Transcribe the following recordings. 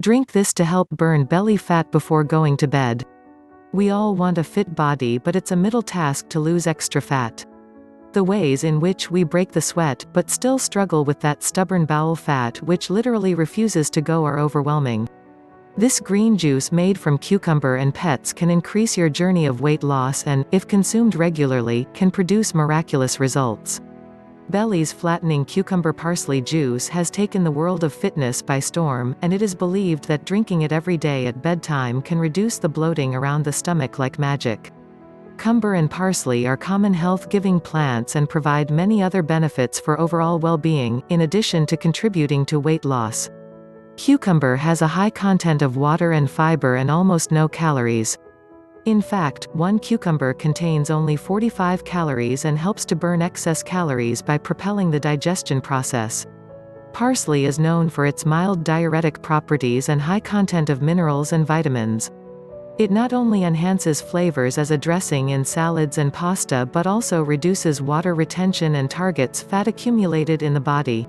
Drink this to help burn belly fat before going to bed. We all want a fit body, but it's a middle task to lose extra fat. The ways in which we break the sweat, but still struggle with that stubborn bowel fat which literally refuses to go, are overwhelming. This green juice made from cucumber and pets can increase your journey of weight loss and, if consumed regularly, can produce miraculous results. Belly's flattening cucumber-parsley juice has taken the world of fitness by storm, and it is believed that drinking it every day at bedtime can reduce the bloating around the stomach like magic. Cucumber and parsley are common health-giving plants and provide many other benefits for overall well-being, in addition to contributing to weight loss. Cucumber has a high content of water and fiber and almost no calories. In fact, one cucumber contains only 45 calories and helps to burn excess calories by propelling the digestion process. Parsley is known for its mild diuretic properties and high content of minerals and vitamins. It not only enhances flavors as a dressing in salads and pasta but also reduces water retention and targets fat accumulated in the body.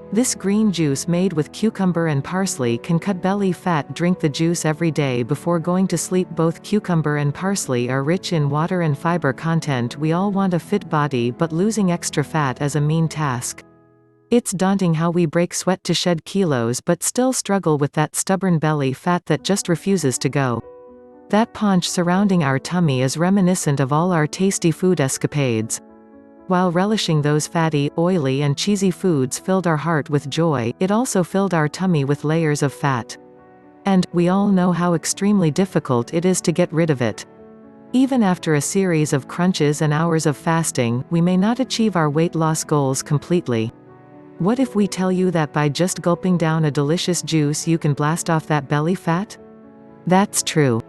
This green juice made with cucumber and parsley can cut belly fat. Drink the juice every day before going to sleep. Both cucumber and parsley are rich in water and fiber content. We all want a fit body, but losing extra fat is a mean task. It's daunting how we break sweat to shed kilos but still struggle with that stubborn belly fat that just refuses to go. That paunch surrounding our tummy is reminiscent of all our tasty food escapades. While relishing those fatty, oily and cheesy foods filled our heart with joy, it also filled our tummy with layers of fat. And, we all know how extremely difficult it is to get rid of it. Even after a series of crunches and hours of fasting, we may not achieve our weight loss goals completely. What if we tell you that by just gulping down a delicious juice you can blast off that belly fat? That's true.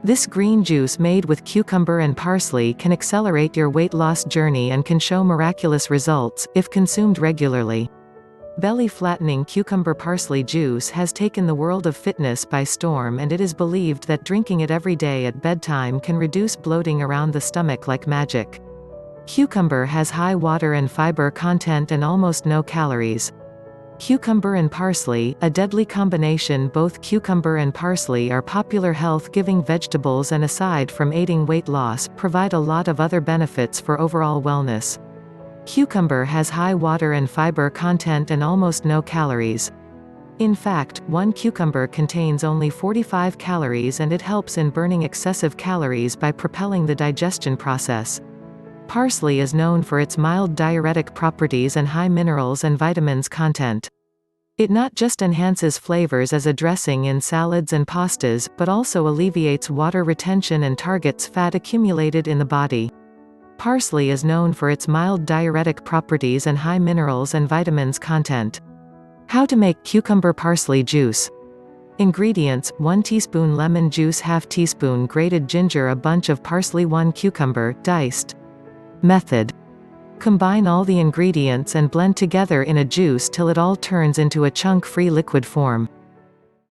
This green juice made with cucumber and parsley can accelerate your weight loss journey and can show miraculous results, if consumed regularly. Belly-flattening cucumber-parsley juice has taken the world of fitness by storm, and it is believed that drinking it every day at bedtime can reduce bloating around the stomach like magic. Cucumber has high water and fiber content and almost no calories. Cucumber and parsley, a deadly combination. Both cucumber and parsley are popular health-giving vegetables and, aside from aiding weight loss, provide a lot of other benefits for overall wellness. Cucumber has high water and fiber content and almost no calories. In fact, one cucumber contains only 45 calories and it helps in burning excessive calories by propelling the digestion process. Parsley is known for its mild diuretic properties and high minerals and vitamins content. It not just enhances flavors as a dressing in salads and pastas, but also alleviates water retention and targets fat accumulated in the body. Parsley is known for its mild diuretic properties and high minerals and vitamins content. How to make cucumber parsley juice. Ingredients: 1 teaspoon lemon juice, ½ teaspoon grated ginger, a bunch of parsley, 1 cucumber, diced. Method: combine all the ingredients and blend together in a juice till it all turns into a chunk-free liquid form.